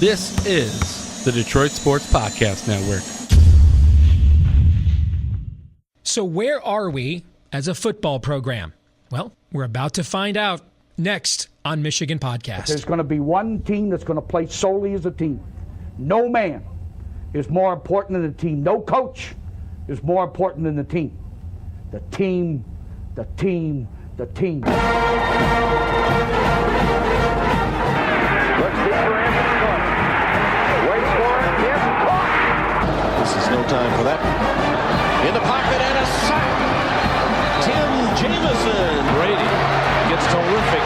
This is the Detroit Sports Podcast Network. So where are we as a football program? Well, we're about to find out next on Michigan Podcast. There's going to be one team that's going to play solely as a team. No man is more important than the team. No coach is more important than the team. The team, the team, the team. Looks deeper in. Waits for it. It's caught. This is no time for that. In the pocket and a sack. Tim Jamison. Brady gets terrific.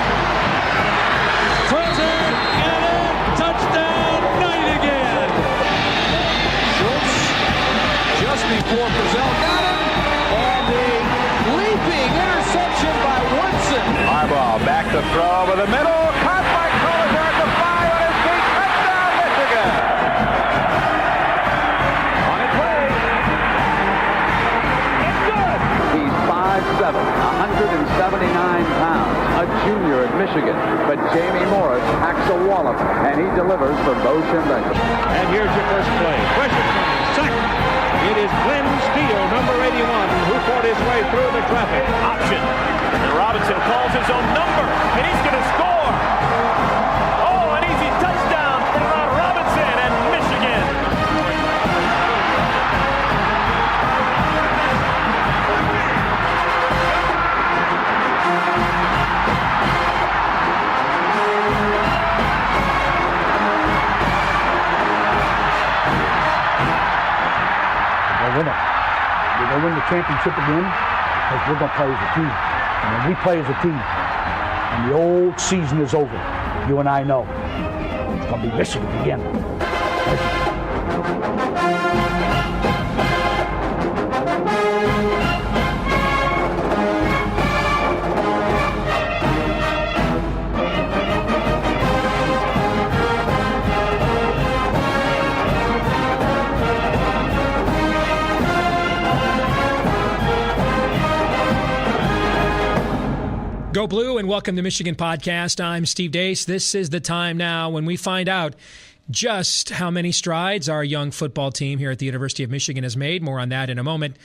Fraser and a touchdown night again. Schultz just before Brazil got him. And the leaping interception by Woodson. Harbaugh back to throw over the middle. Caught by Collier at the 5 on his feet. Touchdown, Michigan. On its way. It's good. He's 5'7", 179 pounds. A junior at Michigan. But Jamie Morris packs a wallop, and he delivers for Bo Schembechler. And here's your first play. Pressure coming. Sack. It is Glenn Steele, number 81, who fought his way through the traffic. Option. And Robinson calls his own number, and he's going to score. Oh, an easy touchdown for Robinson and Michigan. We'll win it. We're going to win the championship again because we're going to play as a team. And when we play as a team and the old season is over, you and I know it's going to be Michigan again. Go Blue and welcome to Michigan Podcast. I'm Steve Deace. This is the time now when we find out just how many strides our young football team here at the University of Michigan has made. More on that in a moment.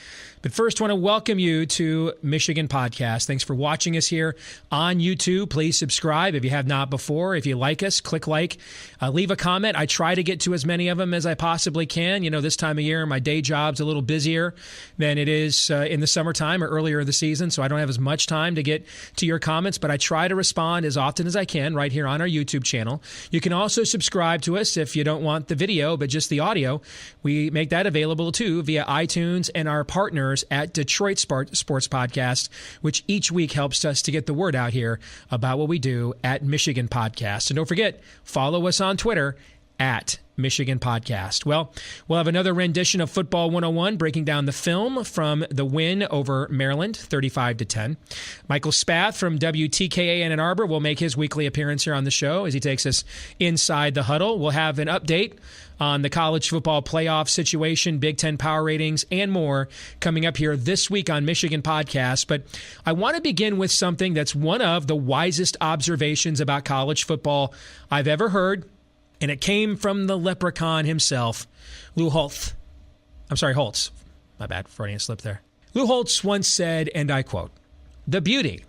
But first, I want to welcome you to Michigan Podcast. Thanks for watching us here on YouTube. Please subscribe if you have not before. If you like us, click like. Leave a comment. I try to get to as many of them as I possibly can. You know, this time of year, my day job's a little busier than it is in the summertime or earlier in the season, so I don't have as much time to get to your comments, but I try to respond as often as I can right here on our YouTube channel. You can also subscribe to us if you don't want the video, but just the audio. We make that available too via iTunes and our partners at Detroit Sports Podcast, which each week helps us to get the word out here about what we do at Michigan Podcast. And don't forget, follow us on Twitter at Michigan Podcast. Well, we'll have another rendition of Football 101, breaking down the film from the win over Maryland, 35-10. Michael Spath from WTKA Ann Arbor will make his weekly appearance here on the show as he takes us inside the huddle. We'll have an update on the college football playoff situation, Big Ten power ratings, and more coming up here this week on Michigan Podcast. But I want to begin with something that's one of the wisest observations about college football I've ever heard. And it came from the leprechaun himself, Lou Holtz. Holtz. My bad, Freudian slip there. Lou Holtz once said, and I quote, "The beauty,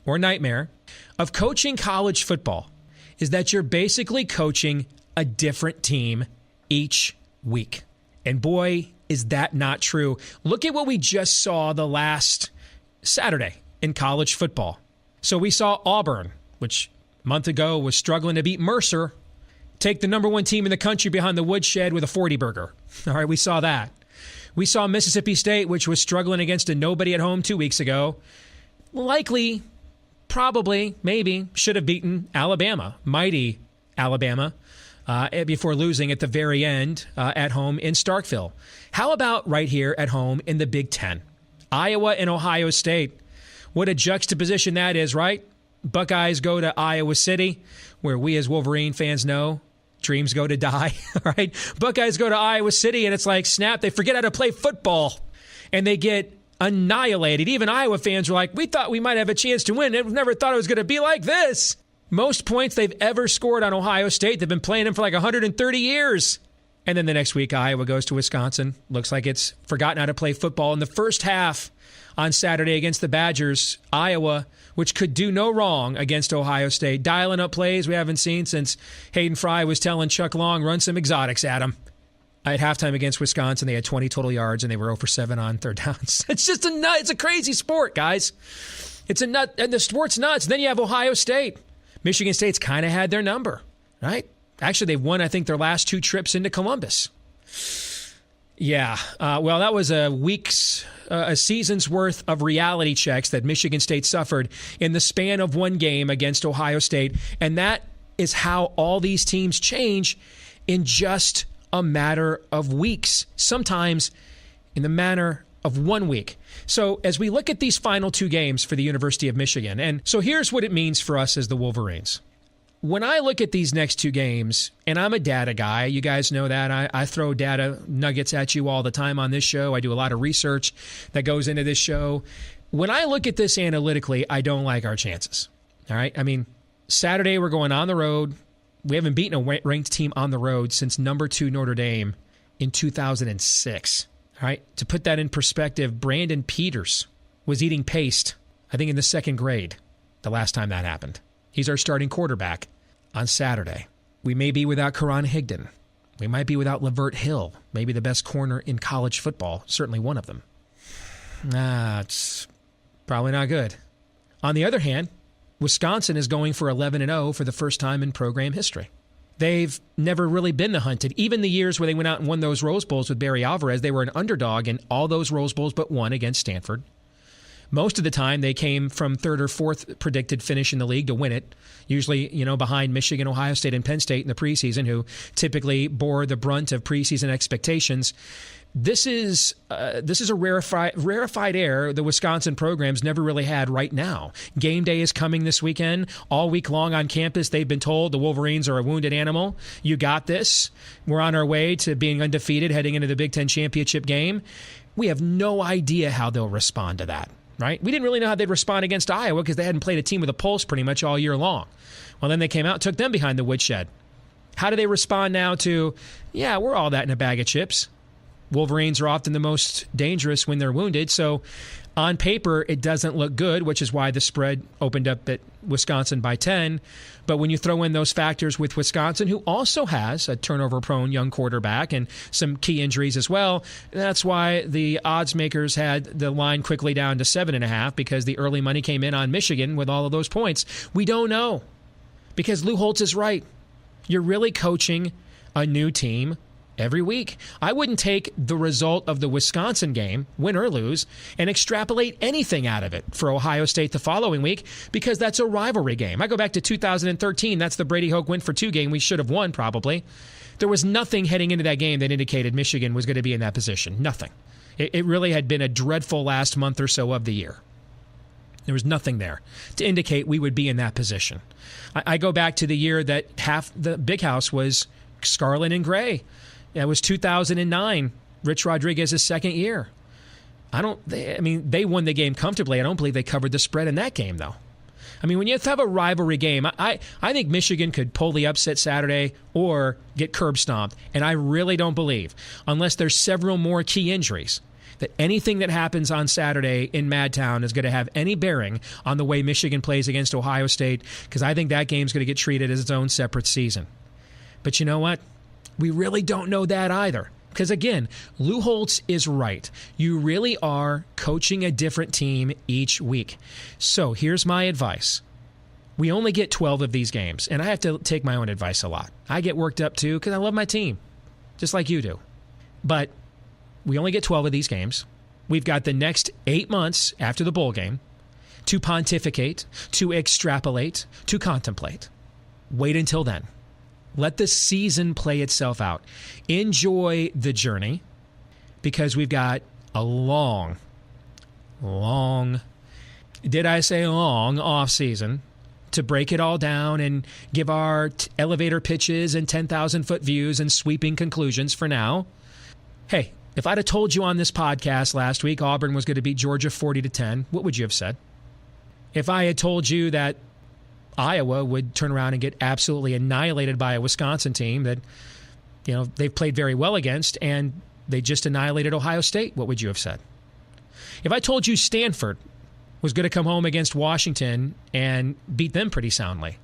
or nightmare, of coaching college football is that you're basically coaching a different team each week." And boy, is that not true. Look at what we just saw the last Saturday in college football. So we saw Auburn, which a month ago was struggling to beat Mercer, take the number one team in the country behind the woodshed with a 40-burger. All right, we saw that. We saw Mississippi State, which was struggling against a nobody at home 2 weeks ago. Likely, probably, maybe, should have beaten Alabama, mighty Alabama, before losing at the very end at home in Starkville. How about right here at home in the Big Ten? Iowa and Ohio State. What a juxtaposition that is, right? Buckeyes go to Iowa City, where we as Wolverine fans know dreams go to die, right? Buckeyes go to Iowa City, and it's like, snap, they forget how to play football, and they get annihilated. Even Iowa fans were like, we thought we might have a chance to win. Never thought it was going to be like this. Most points they've ever scored on Ohio State. They've been playing them for like 130 years. And then the next week, Iowa goes to Wisconsin. Looks like it's forgotten how to play football. In the first half on Saturday against the Badgers, Iowa, which could do no wrong against Ohio State, dialing up plays we haven't seen since Hayden Fry was telling Chuck Long, run some exotics at him. At halftime against Wisconsin, they had 20 total yards, and they were 0 for 7 on third downs. It's just a nut. It's a crazy sport, guys. It's a nut, and the sport's nuts. Then you have Ohio State. Michigan State's kind of had their number, right? Actually, they've won, I think, their last 2 trips into Columbus. Yeah, well, that was a season's worth of reality checks that Michigan State suffered in the span of one game against Ohio State, and that is how all these teams change in just a matter of weeks, sometimes in the matter of 1 week. So as we look at these final 2 games for the University of Michigan, and so here's what it means for us as the Wolverines. When I look at these next 2 games, and I'm a data guy, you guys know that. I throw data nuggets at you all the time on this show. I do a lot of research that goes into this show. When I look at this analytically, I don't like our chances. All right? I mean, Saturday we're going on the road. We haven't beaten a ranked team on the road since number 2 Notre Dame in 2006. All right? To put that in perspective, Brandon Peters was eating paste, I think in the 2nd grade, the last time that happened. He's our starting quarterback on Saturday. We may be without Karan Higdon. We might be without Lavert Hill, maybe the best corner in college football, certainly one of them. It's probably not good. On the other hand, Wisconsin is going for 11-0 for the first time in program history. They've never really been the hunted. Even the years where they went out and won those Rose Bowls with Barry Alvarez, they were an underdog in all those Rose Bowls but one against Stanford. Most of the time, they came from 3rd or 4th predicted finish in the league to win it, usually, behind Michigan, Ohio State, and Penn State in the preseason, who typically bore the brunt of preseason expectations. This is a rarefied air the Wisconsin program's never really had right now. Game day is coming this weekend. All week long on campus, they've been told the Wolverines are a wounded animal. You got this. We're on our way to being undefeated heading into the Big Ten championship game. We have no idea how they'll respond to that. Right? We didn't really know how they'd respond against Iowa because they hadn't played a team with a pulse pretty much all year long. Well, then they came out and took them behind the woodshed. How do they respond now to, we're all that in a bag of chips? Wolverines are often the most dangerous when they're wounded, so on paper it doesn't look good, which is why the spread opened up at Wisconsin by 10. But when you throw in those factors with Wisconsin, who also has a turnover-prone young quarterback and some key injuries as well, that's why the odds makers had the line quickly down to 7.5 because the early money came in on Michigan with all of those points. We don't know because Lou Holtz is right. You're really coaching a new team every week. I wouldn't take the result of the Wisconsin game, win or lose, and extrapolate anything out of it for Ohio State the following week because that's a rivalry game. I go back to 2013. That's the Brady Hoke win for 2 game we should have won probably. There was nothing heading into that game that indicated Michigan was going to be in that position. Nothing. It really had been a dreadful last month or so of the year. There was nothing there to indicate we would be in that position. I go back to the year that half the Big House was scarlet and gray. That was 2009, Rich Rodriguez's 2nd year. They won the game comfortably. I don't believe they covered the spread in that game, though. I mean, when you have a rivalry game, I think Michigan could pull the upset Saturday or get curb stomped. And I really don't believe, unless there's several more key injuries, that anything that happens on Saturday in Madtown is going to have any bearing on the way Michigan plays against Ohio State, because I think that game's going to get treated as its own separate season. But you know what? We really don't know that either. Because again, Lou Holtz is right. You really are coaching a different team each week. So here's my advice. We only get 12 of these games, and I have to take my own advice a lot. I get worked up too because I love my team, just like you do. But we only get 12 of these games. We've got the next 8 months after the bowl game to pontificate, to extrapolate, to contemplate. Wait until then. Let the season play itself out. Enjoy the journey because we've got a long, did I say long, off season to break it all down and give our elevator pitches and 10,000-foot views and sweeping conclusions for now. Hey, if I'd have told you on this podcast last week Auburn was going to beat Georgia 40-10, what would you have said? If I had told you that Iowa would turn around and get absolutely annihilated by a Wisconsin team that, they've played very well against, and they just annihilated Ohio State, what would you have said? If I told you Stanford was going to come home against Washington and beat them pretty soundly,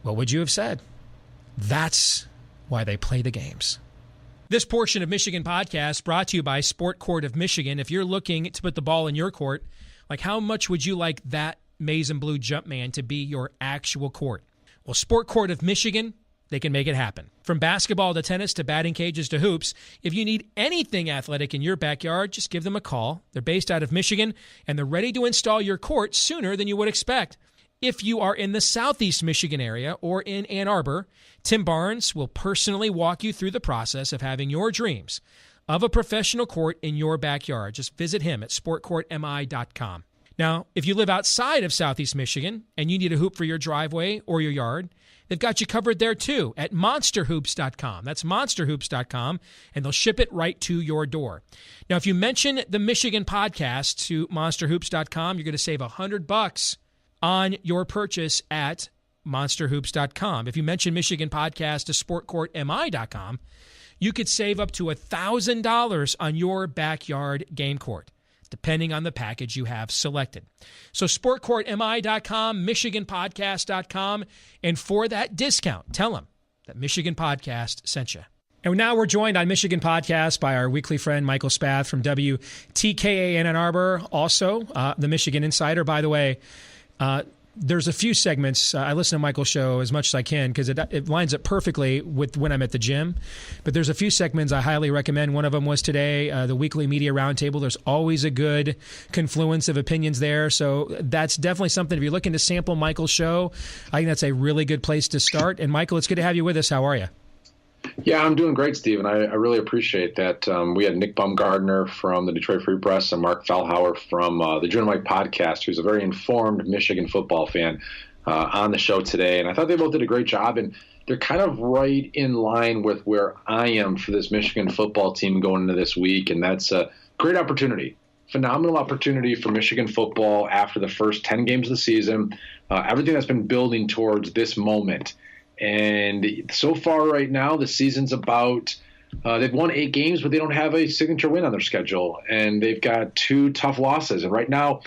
what would you have said? That's why they play the games. This portion of Michigan Podcast brought to you by Sport Court of Michigan. If you're looking to put the ball in your court, how much would you like that maize and blue Jumpman to be your actual court? Well, Sport Court of Michigan, they can make it happen. From basketball to tennis to batting cages to hoops, if you need anything athletic in your backyard, just give them a call. They're based out of Michigan, and they're ready to install your court sooner than you would expect. If you are in the Southeast Michigan area or in Ann Arbor, Tim Barnes will personally walk you through the process of having your dreams of a professional court in your backyard. Just visit him at sportcourtmi.com. Now, if you live outside of Southeast Michigan and you need a hoop for your driveway or your yard, they've got you covered there too at monsterhoops.com. That's monsterhoops.com, and they'll ship it right to your door. Now, if you mention the Michigan Podcast to monsterhoops.com, you're going to save $100 on your purchase at monsterhoops.com. If you mention Michigan Podcast to sportcourtmi.com, you could save up to $1,000 on your backyard game court, depending on the package you have selected. So sportcourtmi.com, michiganpodcast.com, and for that discount, tell them that Michigan Podcast sent you. And now we're joined on Michigan Podcast by our weekly friend, Michael Spath from WTKA Ann Arbor, also the Michigan Insider. By the way, there's a few segments. I listen to Michael's show as much as I can because it lines up perfectly with when I'm at the gym. But there's a few segments I highly recommend. One of them was today, the weekly media roundtable. There's always a good confluence of opinions there. So that's definitely something. If you're looking to sample Michael's show, I think that's a really good place to start. And Michael, it's good to have you with us. How are you? Yeah, I'm doing great, Steve, and I really appreciate that. We had Nick Baumgardner from the Detroit Free Press and Mark Fellhauer from the June Mike podcast, who's a very informed Michigan football fan, on the show today. And I thought they both did a great job, and they're kind of right in line with where I am for this Michigan football team going into this week, and that's a great opportunity. Phenomenal opportunity for Michigan football after the first 10 games of the season, everything that's been building towards this moment. And so far right now, the season's about they've won 8 games, but they don't have a signature win on their schedule. And they've got 2 tough losses. And right now,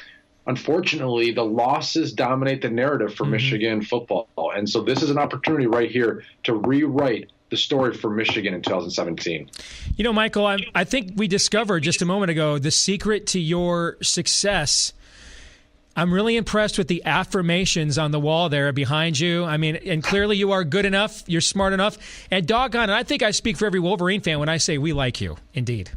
unfortunately, the losses dominate the narrative for Michigan football. And so this is an opportunity right here to rewrite the story for Michigan in 2017. Michael, I think we discovered just a moment ago the secret to your success. I'm really impressed with the affirmations on the wall there behind you. I mean, and clearly you are good enough, you're smart enough, and doggone it, I think I speak for every Wolverine fan when I say we like you, indeed.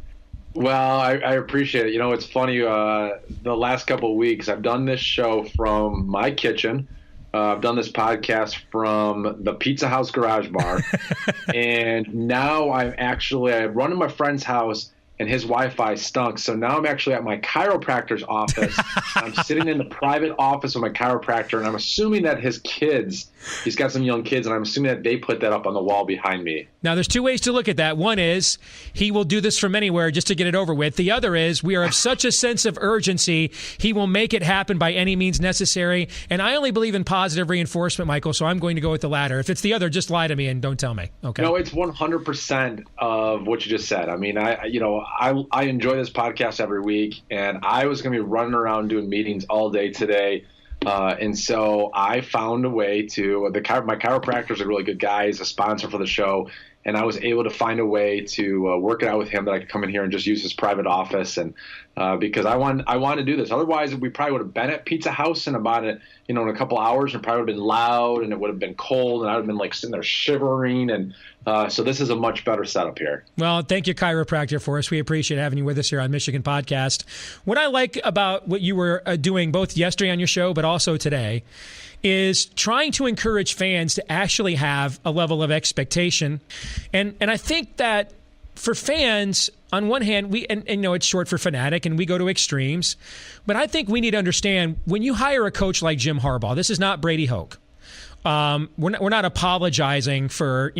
Well, I appreciate it. It's funny, the last couple of weeks, I've done this show from my kitchen. I've done this podcast from the Pizza House Garage Bar, and now I run to my friend's house, and his Wi-Fi stunk. So now I'm actually at my chiropractor's office. I'm sitting in the private office of my chiropractor, and I'm assuming that his kids, he's got some young kids, and I'm assuming that they put that up on the wall behind me. Now, there's 2 ways to look at that. One is he will do this from anywhere just to get it over with. The other is we are of such a sense of urgency, he will make it happen by any means necessary. And I only believe in positive reinforcement, Michael, so I'm going to go with the latter. If it's the other, just lie to me and don't tell me. Okay? No, it's 100% of what you just said. I mean, I enjoy this podcast every week, and I was going to be running around doing meetings all day today. And so I found a way to my chiropractor's a really good guy. He's a sponsor for the show. And I was able to find a way to work it out with him that I could come in here and just use his private office. And because I want to do this. Otherwise, we probably would have been at Pizza House in about in a couple hours, and probably would have been loud, and it would have been cold, and I would have been sitting there shivering. And so this is a much better setup here. Well, thank you, chiropractor, for us. We appreciate having you with us here on Michigan Podcast. What I like about what you were doing both yesterday on your show, but also today, is trying to encourage fans to actually have a level of expectation. And I think that for fans, on one hand, it's short for fanatic, and we go to extremes. But I think we need to understand, when you hire a coach like Jim Harbaugh, this is not Brady Hoke, We're not apologizing for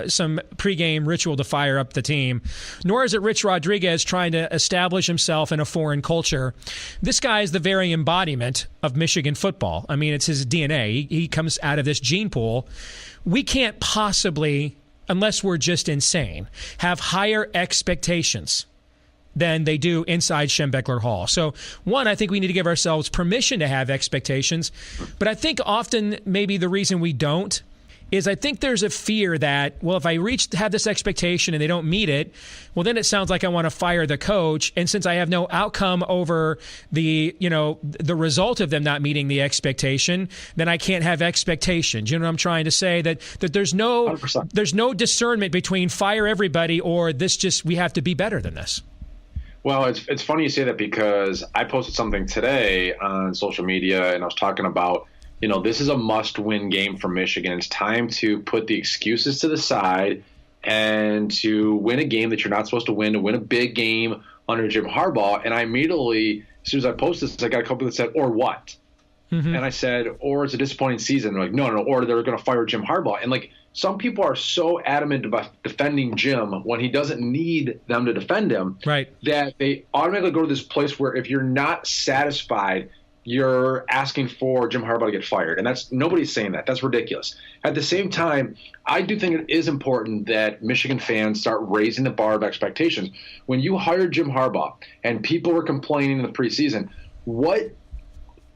some pregame ritual to fire up the team, nor is it Rich Rodriguez trying to establish himself in a foreign culture. This guy is the very embodiment of Michigan football. I mean, it's his DNA. He comes out of this gene pool. We can't possibly, unless we're just insane, have higher expectations than they do inside Schembechler Hall. So, one, I think we need to give ourselves permission to have expectations. But I think often maybe the reason we don't is I think there's a fear that, well, if I have this expectation and they don't meet it, well, then it sounds like I want to fire the coach. And since I have no outcome over the result of them not meeting the expectation, then I can't have expectations. You know what I'm trying to say? That there's no 100%. There's no discernment between fire everybody or we have to be better than this. Well, it's funny you say that because I posted something today on social media and I was talking about, this is a must-win game for Michigan. It's time to put the excuses to the side and to win a game that you're not supposed to win a big game under Jim Harbaugh. And I immediately, as soon as I posted this, I got a couple that said, or what? Mm-hmm. And I said, or it's a disappointing season. They're like, no, or they're going to fire Jim Harbaugh. And some people are so adamant about defending Jim when he doesn't need them to defend him, right, that they automatically go to this place where if you're not satisfied, you're asking for Jim Harbaugh to get fired. And nobody's saying that. That's ridiculous. At the same time, I do think it is important that Michigan fans start raising the bar of expectations. When you hired Jim Harbaugh and people were complaining in the preseason, where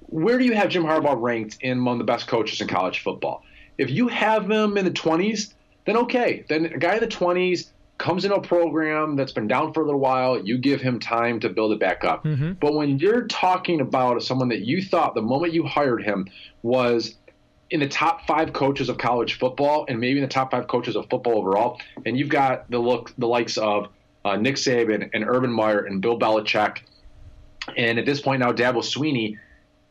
do you have Jim Harbaugh ranked in among the best coaches in college football? If you have him in the 20s, then okay. Then a guy in the 20s comes into a program that's been down for a little while, you give him time to build it back up. Mm-hmm. But when you're talking about someone that you thought the moment you hired him was in the top 5 coaches of college football and maybe in the top 5 coaches of football overall, and you've got the likes of Nick Saban and Urban Meyer and Bill Belichick, and at this point now Dabo Swinney,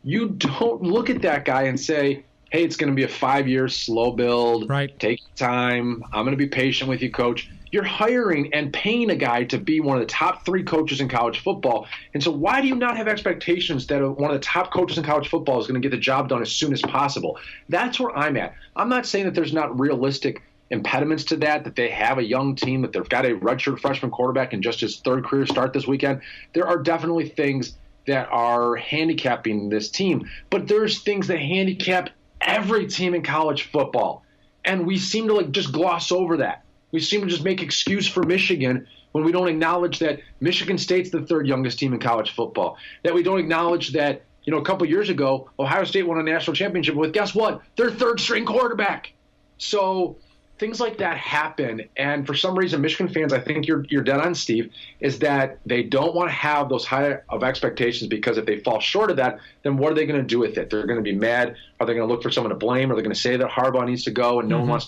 you don't look at that guy and say, hey, it's going to be a 5-year slow build. Right. Take your time. I'm going to be patient with you, coach. You're hiring and paying a guy to be one of the top 3 coaches in college football. And so why do you not have expectations that one of the top coaches in college football is going to get the job done as soon as possible? That's where I'm at. I'm not saying that there's not realistic impediments to that they have a young team, that they've got a redshirt freshman quarterback in just his 3rd career start this weekend. There are definitely things that are handicapping this team. But there's things that handicap every team in college football. And we seem to just gloss over that. We seem to just make excuse for Michigan when we don't acknowledge that Michigan State's the 3rd youngest team in college football. That we don't acknowledge that, a couple years ago, Ohio State won a national championship with, guess what? Their 3rd string quarterback. So things like that happen. And for some reason, Michigan fans, I think you're dead on, Steve, is that they don't want to have those high of expectations, because if they fall short of that, then what are they going to do with it? They're going to be mad. Are they going to look for someone to blame? Are they going to say that Harbaugh needs to go and no one wants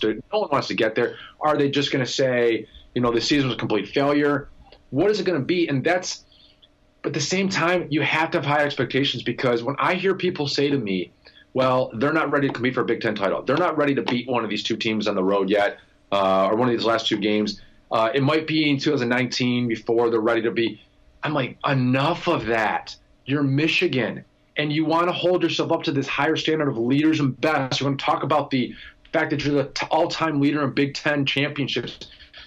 to get there? Are they just going to say, the season was a complete failure? What is it going to be? And but at the same time, you have to have high expectations, because when I hear people say to me, well, they're not ready to compete for a Big Ten title, they're not ready to beat one of these 2 teams on the road yet, or one of these last 2 games. It might be in 2019 before they're ready to be. I'm like, enough of that. You're Michigan, and you want to hold yourself up to this higher standard of leaders and best. You want to talk about the fact that you're the all-time leader in Big Ten championships.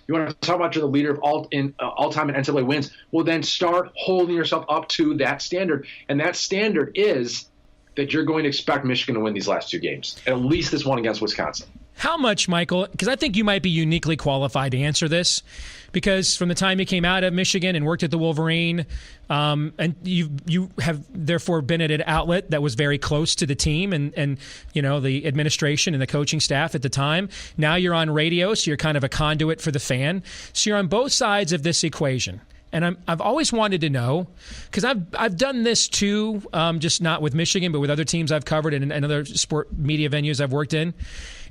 You want to talk about you're the leader of all-time in NCAA wins. Well, then start holding yourself up to that standard, and that standard is that you're going to expect Michigan to win these last 2 games, at least this one against Wisconsin. How much, Michael? Because I think you might be uniquely qualified to answer this, because from the time you came out of Michigan and worked at the Wolverine, and you have therefore been at an outlet that was very close to the team and the administration and the coaching staff at the time. Now you're on radio, so you're kind of a conduit for the fan. So you're on both sides of this equation. And I've always wanted to know, because I've done this too, just not with Michigan, but with other teams I've covered and other sport media venues I've worked in,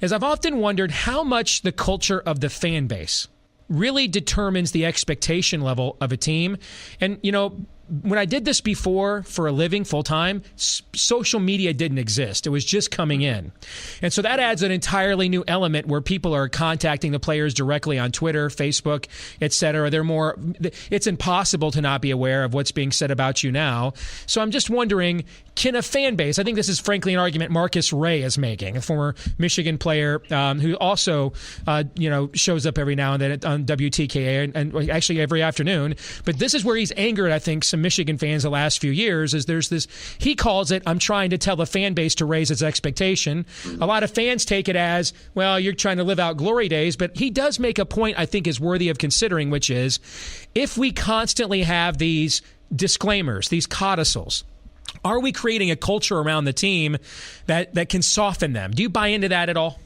is I've often wondered how much the culture of the fan base really determines the expectation level of a team. And, when I did this before for a living full time, social media didn't exist. It was just coming in. And so that adds an entirely new element where people are contacting the players directly on Twitter, Facebook, et cetera. It's impossible to not be aware of what's being said about you now. So I'm just wondering, can a fan base, I think this is frankly an argument Marcus Ray is making, a former Michigan player who also shows up every now and then on WTKA and actually every afternoon. But this is where he's angered, I think, some Michigan fans the last few years, is there's this, he calls it, I'm trying to tell the fan base to raise its expectation. A lot of fans take it as, well, you're trying to live out glory days. But he does make a point I think is worthy of considering, which is if we constantly have these disclaimers, these codicils, are we creating a culture around the team that can soften them? Do you buy into that at all?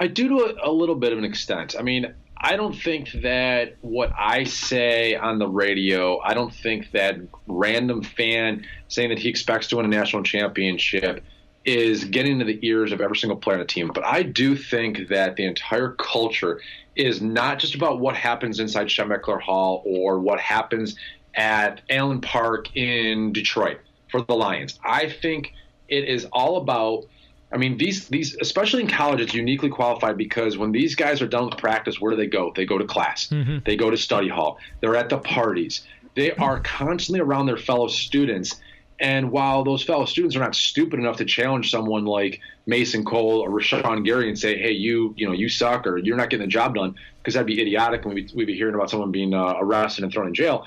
I do to a little bit of an extent. I mean, I don't think that what I say on the radio, I don't think that random fan saying that he expects to win a national championship is getting into the ears of every single player on the team. But I do think that the entire culture is not just about what happens inside Schembechler Hall or what happens at Allen Park in Detroit for the Lions. I think it is all about, I mean, these especially in college, it's uniquely qualified because when these guys are done with practice, where do they go? They go to class. Mm-hmm. They go to study hall. They're at the parties. They are constantly around their fellow students. And while those fellow students are not stupid enough to challenge someone like Mason Cole or Rashawn Gary and say, hey, you suck or you're not getting the job done, because that'd be idiotic and we'd be hearing about someone being arrested and thrown in jail.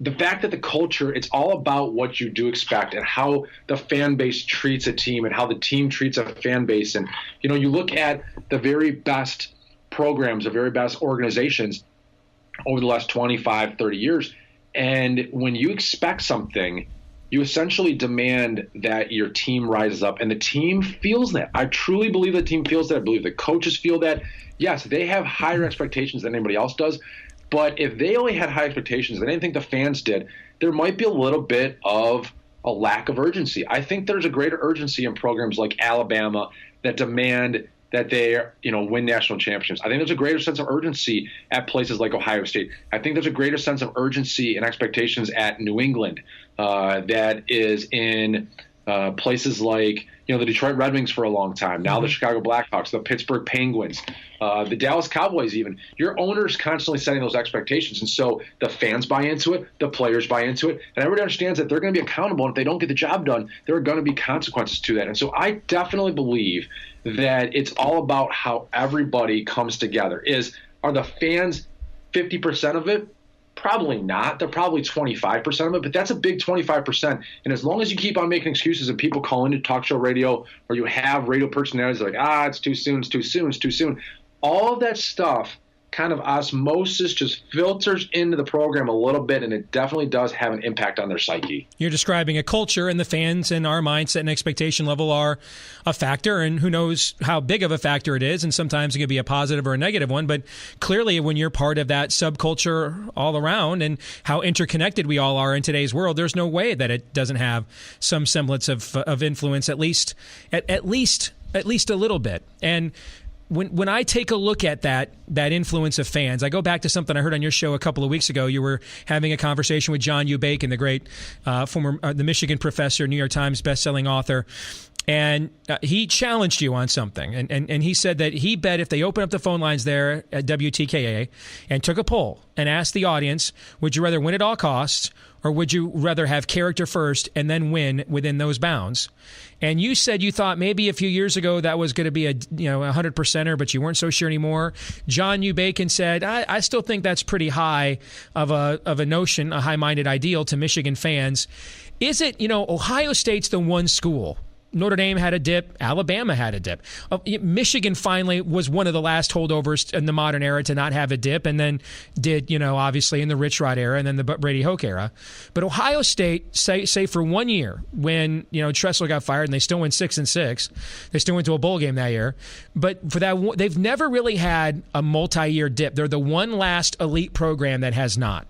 The fact that the culture, it's all about what you do expect and how the fan base treats a team and how the team treats a fan base. And, you look at the very best programs, the very best organizations over the last 25, 30 years. And when you expect something, you essentially demand that your team rises up, and the team feels that. I truly believe the team feels that. I believe the coaches feel that. Yes, they have higher expectations than anybody else does. But if they only had high expectations, they didn't think the fans did, there might be a little bit of a lack of urgency. I think there's a greater urgency in programs like Alabama that demand that they win national championships. I think there's a greater sense of urgency at places like Ohio State. I think there's a greater sense of urgency and expectations at New England that is in places like the Detroit Red Wings for a long time, now the Chicago Blackhawks, the Pittsburgh Penguins, the Dallas Cowboys even. Your owner's constantly setting those expectations, and so the fans buy into it, the players buy into it, and everybody understands that they're going to be accountable, and if they don't get the job done, there are going to be consequences to that. And so I definitely believe that it's all about how everybody comes together. Are the fans 50% of it? Probably not. They're probably 25% of it, but that's a big 25%. And as long as you keep on making excuses and people call into talk show radio, or you have radio personalities like, it's too soon, it's too soon, it's too soon, all of that stuff kind of osmosis just filters into the program a little bit, and it definitely does have an impact on their psyche. You're describing a culture, and the fans and our mindset and expectation level are a factor, and who knows how big of a factor it is, and sometimes it can be a positive or a negative one, but clearly when you're part of that subculture all around and how interconnected we all are in today's world, there's no way that it doesn't have some semblance of influence, at least a little bit. And when I take a look at that influence of fans, I go back to something I heard on your show a couple of weeks ago. You were having a conversation with John U. Bacon, the great the Michigan professor, New York Times bestselling author, and he challenged you on something. And he said that he bet if they open up the phone lines there at WTKA and took a poll and asked the audience, would you rather win at all costs or would you rather have character first and then win within those bounds? And you said you thought maybe a few years ago that was going to be a 100%er, but you weren't so sure anymore. John U. Bacon said, I still think that's pretty high of a notion, a high-minded ideal to Michigan fans. Is it, Ohio State's the one school. Notre Dame had a dip. Alabama had a dip. Michigan finally was one of the last holdovers in the modern era to not have a dip, and then did, obviously in the Rich Rod era and then the Brady Hoke era. But Ohio State, say for 1 year when, Tressel got fired and they still went 6-6, they still went to a bowl game that year. But for that, they've never really had a multi-year dip. They're the one last elite program that has not.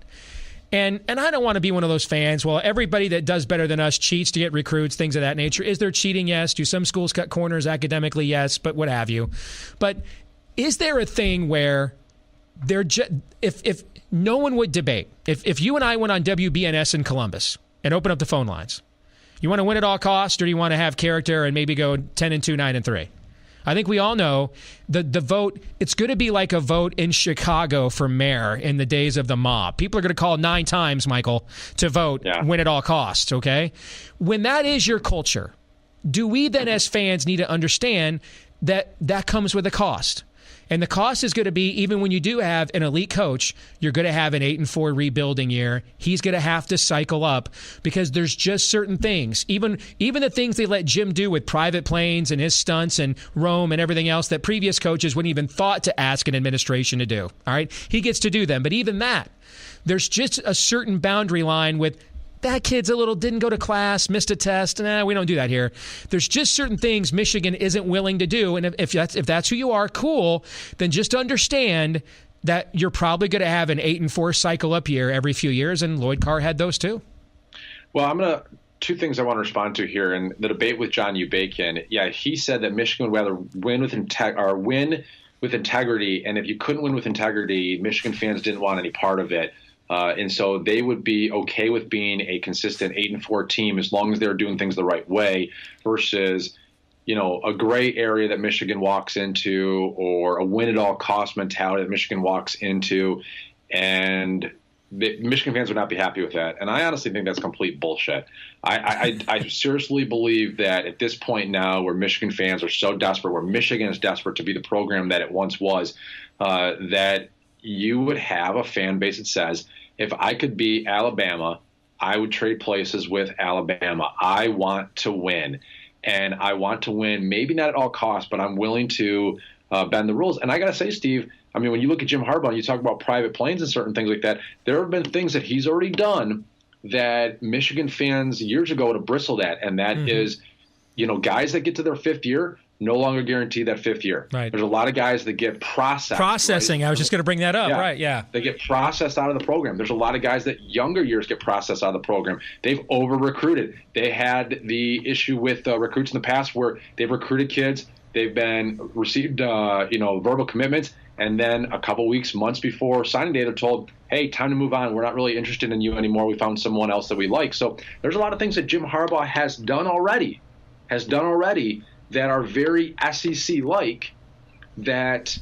And I don't want to be one of those fans, well, everybody that does better than us cheats to get recruits, things of that nature. Is there cheating? Yes. Do some schools cut corners academically? Yes, but what have you. But is there a thing where if no one would debate, if you and I went on WBNS in Columbus and open up the phone lines, you want to win at all costs or do you want to have character and maybe go 10-2, 9-3? I think we all know the vote, it's going to be like a vote in Chicago for mayor in the days of the mob. People are going to call 9 times, Michael, to vote, win at all costs, okay? When that is your culture, do we then as fans need to understand that that comes with a cost? And the cost is going to be, even when you do have an elite coach, you're going to have an 8-4 rebuilding year. He's going to have to cycle up because there's just certain things, even the things they let Jim do with private planes and his stunts and Rome and everything else that previous coaches wouldn't even thought to ask an administration to do. All right, he gets to do them, but even that, there's just a certain boundary line with. That kid's didn't go to class, missed a test. Nah, we don't do that here. There's just certain things Michigan isn't willing to do. And if that's who you are, cool, then just understand that you're probably going to have an 8-4 cycle up year every few years. And Lloyd Carr had those too. Well, two things I want to respond to here. In the debate with John U. Bacon, he said that Michigan would rather win with integrity. And if you couldn't win with integrity, Michigan fans didn't want any part of it. And so they would be okay with being a consistent 8-4 team as long as they're doing things the right way versus, a gray area that Michigan walks into or a win-at-all-cost mentality that Michigan walks into. And Michigan fans would not be happy with that. And I honestly think that's complete bullshit. I seriously believe that at this point now where Michigan fans are so desperate, where Michigan is desperate to be the program that it once was, that you would have a fan base that says, if I could be Alabama, I would trade places with Alabama. I want to win. And I want to win, maybe not at all costs, but I'm willing to bend the rules. And I got to say, Steve, when you look at Jim Harbaugh and you talk about private planes and certain things like that, there have been things that he's already done that Michigan fans years ago would have bristled at. And that is, guys that get to their 5th year, no longer guaranteed that 5th year. Right. There's a lot of guys that get processing. Right? I was just going to bring that up. Right. Yeah. They get processed out of the program. There's a lot of guys that younger years get processed out of the program. They've over recruited. They had the issue with recruits in the past where they've recruited kids. They've been received, verbal commitments. And then a couple weeks, months before signing day, they're told, hey, time to move on. We're not really interested in you anymore. We found someone else that we like. So there's a lot of things that Jim Harbaugh has done already that are very SEC-like that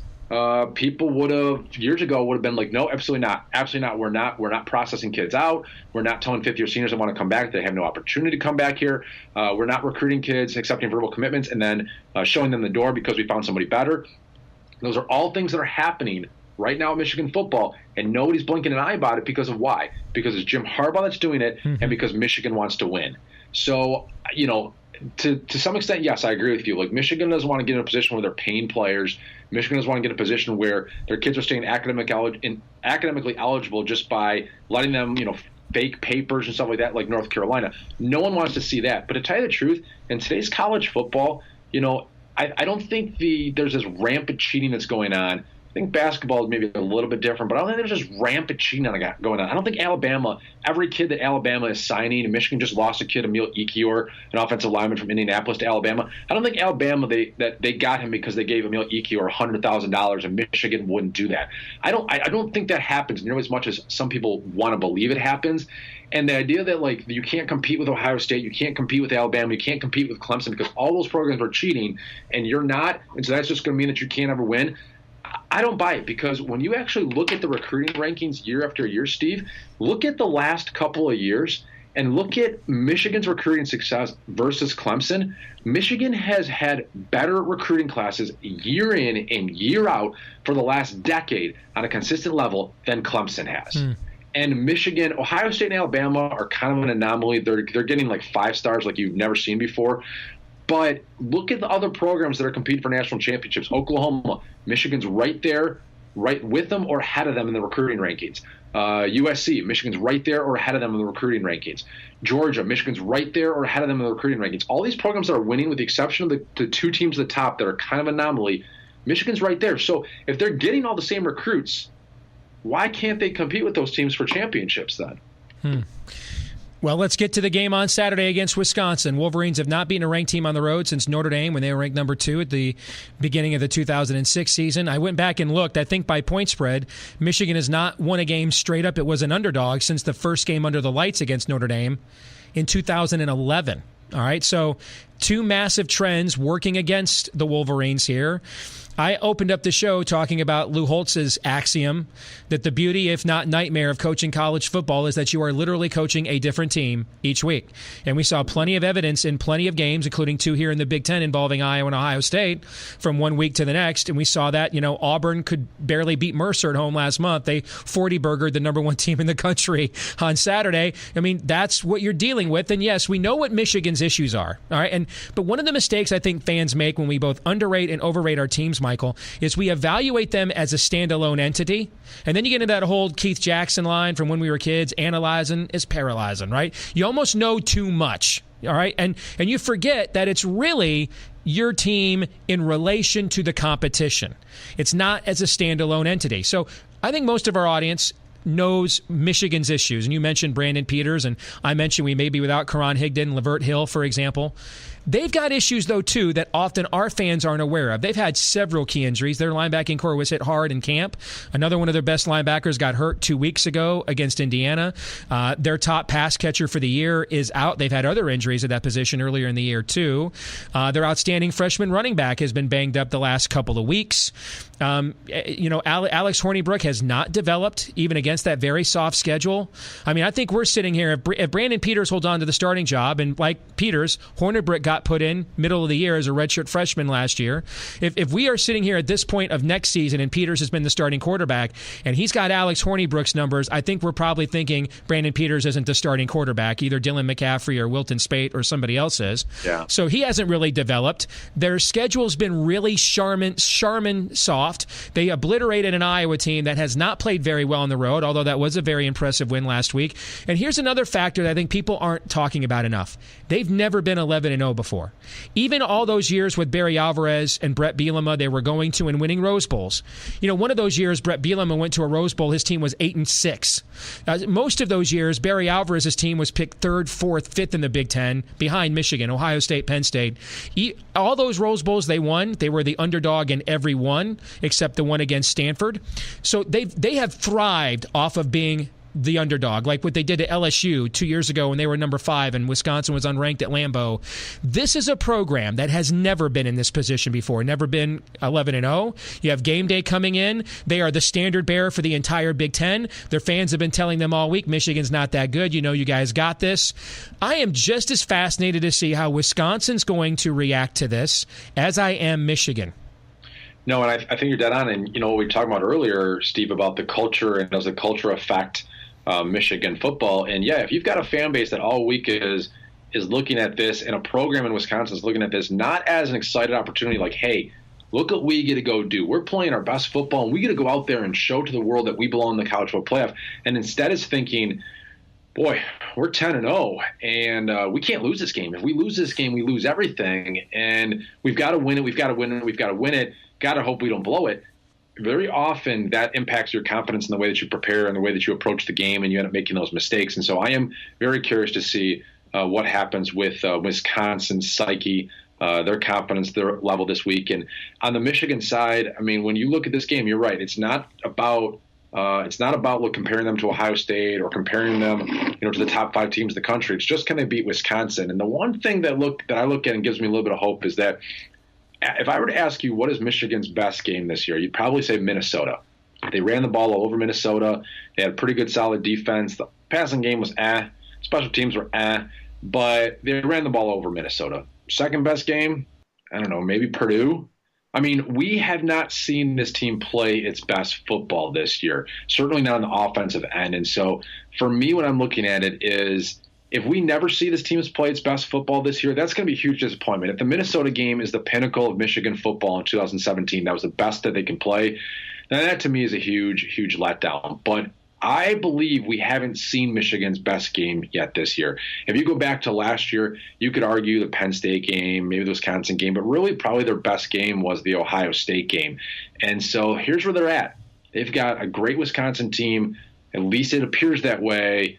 people would have years ago would have been like, no, absolutely not. We're not processing kids out. We're not telling 5th-year seniors that want to come back. They have no opportunity to come back here. We're not recruiting kids, accepting verbal commitments, and then showing them the door because we found somebody better. Those are all things that are happening right now at Michigan football, and nobody's blinking an eye about it because of why? Because it's Jim Harbaugh that's doing it, and because Michigan wants to win. So, to some extent, yes, I agree with you. Like, Michigan doesn't want to get in a position where they're paying players. Michigan doesn't want to get in a position where their kids are staying academically eligible just by letting them, fake papers and stuff like that, like North Carolina. No one wants to see that. But to tell you the truth, in today's college football, I don't think there's this rampant cheating that's going on. I think basketball is maybe a little bit different, but I don't think there's just rampant cheating going on. I don't think every kid that Alabama is signing, and Michigan just lost a kid, Emil Ekiyor, an offensive lineman from Indianapolis to Alabama. I don't think Alabama, they got him because they gave Emil Ekiyor $100,000, and Michigan wouldn't do that. I don't think that happens nearly as much as some people want to believe it happens. And the idea that, you can't compete with Ohio State, you can't compete with Alabama, you can't compete with Clemson because all those programs are cheating, and you're not, and so that's just going to mean that you can't ever win. I don't buy it, because when you actually look at the recruiting rankings year after year, Steve, look at the last couple of years and look at Michigan's recruiting success versus Clemson. Michigan has had better recruiting classes year in and year out for the last decade on a consistent level than Clemson has. And Michigan, Ohio State, and Alabama are kind of an anomaly. They're getting 5 stars like you've never seen before. But look at the other programs that are competing for national championships. Oklahoma, Michigan's right there, right with them or ahead of them in the recruiting rankings. USC, Michigan's right there or ahead of them in the recruiting rankings. Georgia, Michigan's right there or ahead of them in the recruiting rankings. All these programs that are winning, with the exception of the 2 teams at the top that are kind of an anomaly, Michigan's right there. So if they're getting all the same recruits, why can't they compete with those teams for championships then? Well, let's get to the game on Saturday against Wisconsin. Wolverines have not beaten a ranked team on the road since Notre Dame when they were ranked number 2 at the beginning of the 2006 season. I went back and looked. I think by point spread, Michigan has not won a game straight up. It was an underdog since the first game under the lights against Notre Dame in 2011. All right, so two massive trends working against the Wolverines here. I opened up the show talking about Lou Holtz's axiom that the beauty, if not nightmare, of coaching college football is that you are literally coaching a different team each week. And we saw plenty of evidence in plenty of games, including 2 here in the Big Ten involving Iowa and Ohio State, from one week to the next. And we saw that, Auburn could barely beat Mercer at home last month. They 40-burgered the number 1 team in the country on Saturday. I mean, that's what you're dealing with. And yes, we know what Michigan's issues are. All right. But one of the mistakes I think fans make when we both underrate and overrate our teams, Michael, is we evaluate them as a standalone entity. And then you get into that whole Keith Jackson line from when we were kids, analyzing is paralyzing, right? You almost know too much, all right? And you forget that it's really your team in relation to the competition. It's not as a standalone entity. So I think most of our audience knows Michigan's issues. And you mentioned Brandon Peters, and I mentioned we may be without Karan Higdon, Lavert Hill, for example. They've got issues, though, too, that often our fans aren't aware of. They've had several key injuries. Their linebacking core was hit hard in camp. Another one of their best linebackers got hurt 2 weeks ago against Indiana. Their top pass catcher for the year is out. They've had other injuries at that position earlier in the year, too. Their outstanding freshman running back has been banged up the last couple of weeks. Alex Hornibrook has not developed, even against that very soft schedule. I mean, I think we're sitting here, if Brandon Peters holds on to the starting job, and like Peters, Hornibrook got put in middle of the year as a redshirt freshman last year. If we are sitting here at this point of next season and Peters has been the starting quarterback and he's got Alex Hornibrook's numbers, I think we're probably thinking Brandon Peters isn't the starting quarterback. Either Dylan McCaffrey or Wilton Spate or somebody else is. Yeah. So he hasn't really developed. Their schedule's been really Charmin soft. They obliterated an Iowa team that has not played very well on the road, although that was a very impressive win last week. And here's another factor that I think people aren't talking about enough. They've never been 11-0 before. Even all those years with Barry Alvarez and Brett Bielema, they were going to and winning Rose Bowls. One of those years, Brett Bielema went to a Rose Bowl. His team was 8-6. Most of those years, Barry Alvarez's team was picked 3rd, 4th, 5th in the Big Ten, behind Michigan, Ohio State, Penn State. All those Rose Bowls they won, they were the underdog in every one, except the one against Stanford. So they have thrived off of being the underdog, like what they did to LSU 2 years ago when they were number 5 and Wisconsin was unranked at Lambeau. This is a program that has never been in this position before, never been 11-0. You have game day coming in. They are the standard bearer for the entire Big Ten. Their fans have been telling them all week, Michigan's not that good. You guys got this. I am just as fascinated to see how Wisconsin's going to react to this as I am Michigan. No, and I think you're dead on. And, what we talked about earlier, Steve, about the culture and does the culture affect Michigan football. And yeah, if you've got a fan base that all week is looking at this, and a program in Wisconsin is looking at this not as an excited opportunity, like, hey, look what we get to go do. We're playing our best football, and we get to go out there and show to the world that we belong in the college football playoff. And instead is thinking, boy, we're 10-0, and we can't lose this game. If we lose this game, we lose everything, and we've got to win it. We've got to win it. We've got to win it. Got to hope we don't blow it. Very often that impacts your confidence in the way that you prepare and the way that you approach the game, and you end up making those mistakes. And so I am very curious to see what happens with Wisconsin's psyche, their confidence, their level this week. And on the Michigan side, I mean, when you look at this game, you're right. It's not about comparing them to Ohio State or comparing them, to the top 5 teams in the country. It's just, can they beat Wisconsin? And the one thing that I look at and gives me a little bit of hope is that if I were to ask you what is Michigan's best game this year, you'd probably say Minnesota. They ran the ball all over Minnesota. They had a pretty good, solid defense. The passing game was Special teams were but they ran the ball over Minnesota. Second best game, I don't know, maybe Purdue. I mean, we have not seen this team play its best football this year, certainly not on the offensive end. And so for me, when I'm looking at it is, if we never see this team play its best football this year, that's going to be a huge disappointment. If the Minnesota game is the pinnacle of Michigan football in 2017, that was the best that they can play, then that to me is a huge, huge letdown. But I believe we haven't seen Michigan's best game yet this year. If you go back to last year, you could argue the Penn State game, maybe the Wisconsin game, but really probably their best game was the Ohio State game. And so here's where they're at. They've got a great Wisconsin team, at least it appears that way,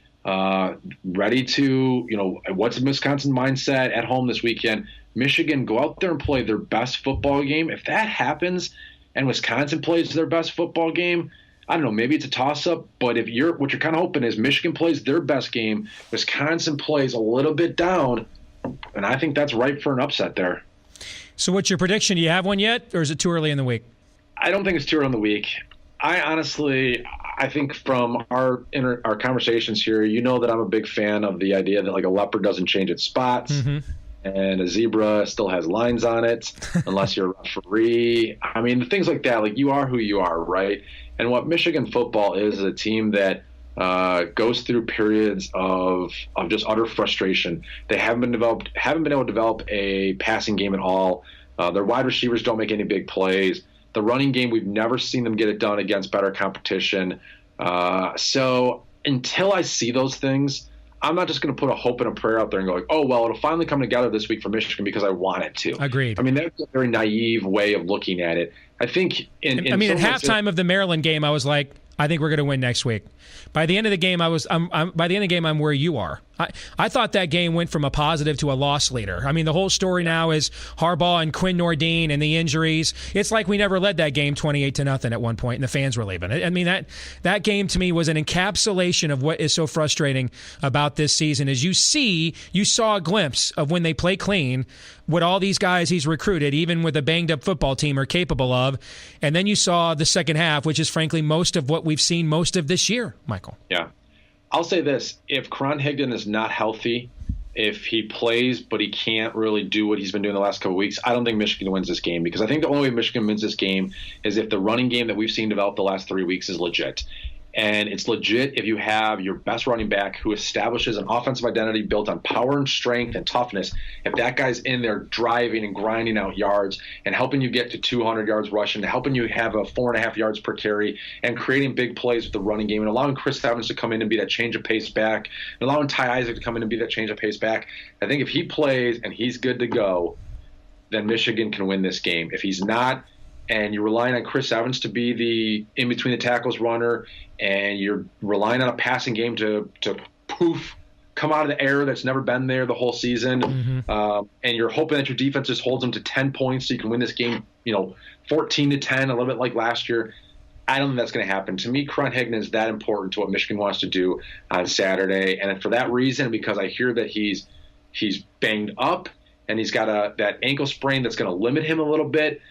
ready to, what's the Wisconsin mindset at home this weekend? Michigan, go out there and play their best football game. If that happens and Wisconsin plays their best football game, I don't know, maybe it's a toss-up, but what you're kind of hoping is Michigan plays their best game, Wisconsin plays a little bit down, And I think that's ripe for an upset there. So what's your prediction? Do you have one yet, or is it too early in the week? I don't think it's too early in the week. I think from our conversations here, you know that I'm a big fan of the idea that like a leopard doesn't change its spots, and a zebra still has lines on it unless you're a referee. I mean, things like that. Like, you are who you are, right? And what Michigan football is a team that goes through periods of just utter frustration. They haven't been able to develop a passing game at all. Their wide receivers don't make any big plays. The running game, we've never seen them get it done against better competition. So until I see those things, I'm not just going to put a hope and a prayer out there and go like, oh, well, it'll finally come together this week for Michigan because I want it to. Agreed. I mean, that's a very naive way of looking at it. I think at halftime of the Maryland game, I was like, I think we're going to win next week. By the end of the game, I'm where you are. I thought that game went from a positive to a loss leader. I mean, the whole story now is Harbaugh and Quinn Nordine and the injuries. It's like we never led that game 28-0 at one point, and the fans were leaving. I mean, that game to me was an encapsulation of what is so frustrating about this season. As you saw a glimpse of when they play clean, what all these guys he's recruited, even with a banged-up football team, are capable of. And then you saw the second half, which is frankly most of what we've seen most of this year, Michael. Yeah. I'll say this. If Karan Higdon is not healthy, if he plays but he can't really do what he's been doing the last couple of weeks, I don't think Michigan wins this game, because I think the only way Michigan wins this game is if the running game that we've seen develop the last 3 weeks is legit. And it's legit if you have your best running back who establishes an offensive identity built on power and strength and toughness. If that guy's in there driving and grinding out yards and helping you get to 200 yards rushing, helping you have a 4.5 yards per carry, and creating big plays with the running game, and allowing Chris Evans to come in and be that change of pace back, and allowing Ty Isaac to come in and be that change of pace back, I think if he plays and he's good to go, then Michigan can win this game. If he's not, and you're relying on Chris Evans to be the in-between-the-tackles runner, and you're relying on a passing game to come out of the air that's never been there the whole season, and you're hoping that your defense just holds them to 10 points so you can win this game, 14-10, a little bit like last year, I don't think that's going to happen. To me, Karan Higdon is that important to what Michigan wants to do on Saturday, and for that reason, because I hear that he's banged up and he's got that ankle sprain that's going to limit him a little bit,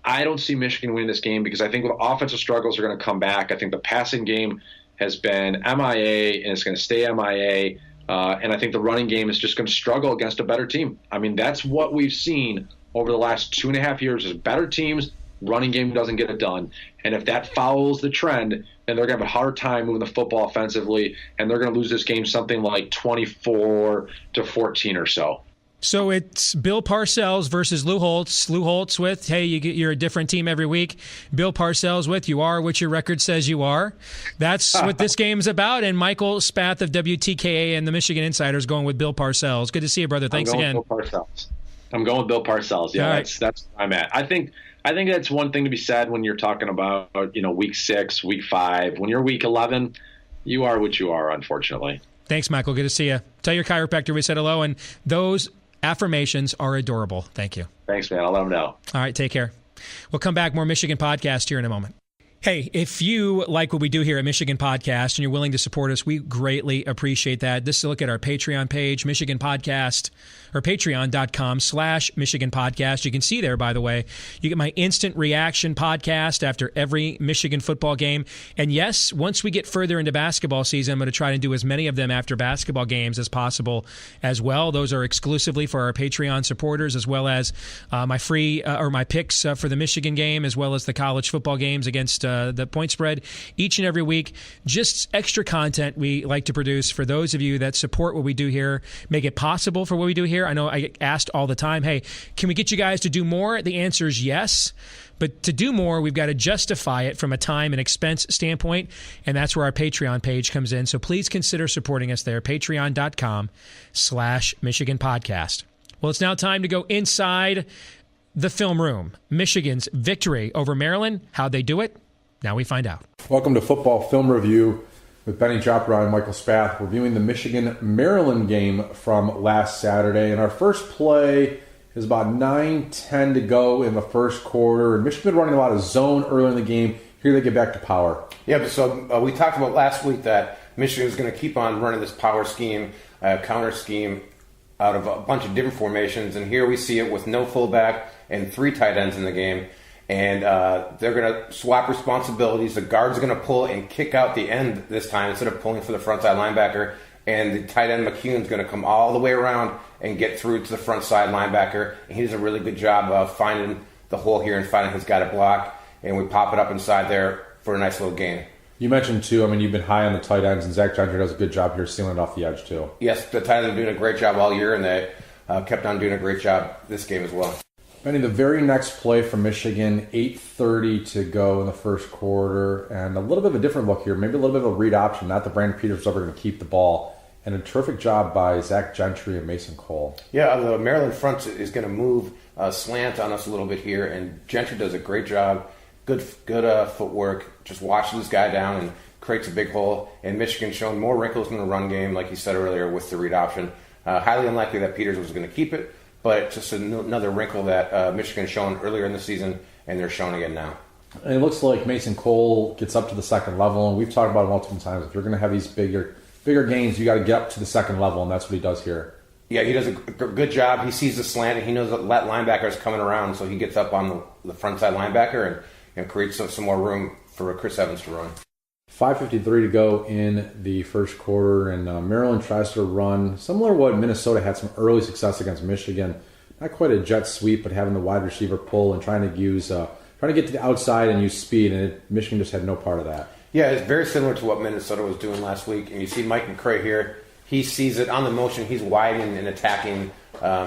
I don't see Michigan winning this game, because I think the offensive struggles are going to come back. I think the passing game has been MIA, and it's going to stay MIA. And I think the running game is just going to struggle against a better team. I mean, that's what we've seen over the last 2.5 years is better teams, running game doesn't get it done. And if that follows the trend, then they're going to have a hard time moving the football offensively, and they're going to lose this game something like 24-14 or so. So it's Bill Parcells versus Lou Holtz. Lou Holtz with, hey, you're a different team every week. Bill Parcells with, you are what your record says you are. That's what this game's about. And Michael Spath of WTKA and the Michigan Insiders going with Bill Parcells. Good to see you, brother. Thanks again. I'm going with Bill Parcells. Yeah, that's where I'm at. I think that's one thing to be said when you're talking about week 6, week 5. When you're week 11, you are what you are, unfortunately. Thanks, Michael. Good to see you. Tell your chiropractor we said hello, and those affirmations are adorable. Thank you. Thanks, man. I'll let them know. All right, take care. We'll come back. More Michigan Podcast here in a moment. Hey, if you like what we do here at Michigan Podcast and you're willing to support us, we greatly appreciate that. This is a look at our Patreon page, Michigan Podcast, or patreon.com/Michigan Podcast. You can see there, by the way, you get my instant reaction podcast after every Michigan football game. And yes, once we get further into basketball season, I'm going to try to do as many of them after basketball games as possible as well. Those are exclusively for our Patreon supporters, as well as my free or my picks for the Michigan game, as well as the college football games against the point spread each and every week. Just extra content we like to produce for those of you that support what we do here, make it possible for what we do here. I know I get asked all the time, hey, can we get you guys to do more? The answer is yes. But to do more, we've got to justify it from a time and expense standpoint, and that's where our Patreon page comes in. So please consider supporting us there, patreon.com/Michigan Podcast. Well, it's now time to go inside the film room. Michigan's victory over Maryland, how'd they do it? Now we find out. Welcome to Football Film Review with Benny Chopra and Michael Spath, reviewing the Michigan-Maryland game from last Saturday. And our first play is about 9:10 to go in the first quarter. And Michigan running a lot of zone early in the game. Here they get back to power. Yeah, but so we talked about last week that Michigan is going to keep on running this power scheme, counter scheme. out of a bunch of different formations, and here we see it with no fullback and 3 tight ends in the game. And they're going to swap responsibilities. The guard's going to pull and kick out the end this time instead of pulling for the frontside linebacker. And the tight end McCune's going to come all the way around and get through to the front side linebacker. And he does a really good job of finding the hole here and finding his guy to block. And we pop it up inside there for a nice little gain. You mentioned, too, you've been high on the tight ends, and Zach Gentry does a good job here sealing it off the edge, too. Yes, the tight ends are doing a great job all year, and they kept on doing a great job this game as well. Benny, the very next play from Michigan, 8:30 to go in the first quarter, and a little bit of a different look here, maybe a little bit of a read option, not that Brandon Peters is ever going to keep the ball, and a terrific job by Zach Gentry and Mason Cole. Yeah, the Maryland front is going to move slant on us a little bit here, and Gentry does a great job, good footwork, just watches this guy down and creates a big hole, and Michigan showing more wrinkles in the run game, like you said earlier, with the read option. Highly unlikely that Peters was going to keep it, but just another wrinkle that Michigan shown earlier in the season, and they're showing again now. And it looks like Mason Cole gets up to the second level, and we've talked about it multiple times. If you're going to have these bigger gains, you got to get up to the second level, and that's what he does here. Yeah, he does a good job. He sees the slant, and he knows that linebacker is coming around, so he gets up on the front side linebacker and creates some more room for Chris Evans to run. 5:53 to go in the first quarter, and Maryland tries to run similar to what Minnesota had some early success against Michigan. Not quite a jet sweep, but having the wide receiver pull and trying to get to the outside and use speed, and Michigan just had no part of that. Yeah, it's very similar to what Minnesota was doing last week. And you see Mike McCray here. He sees it on the motion. He's widening and attacking.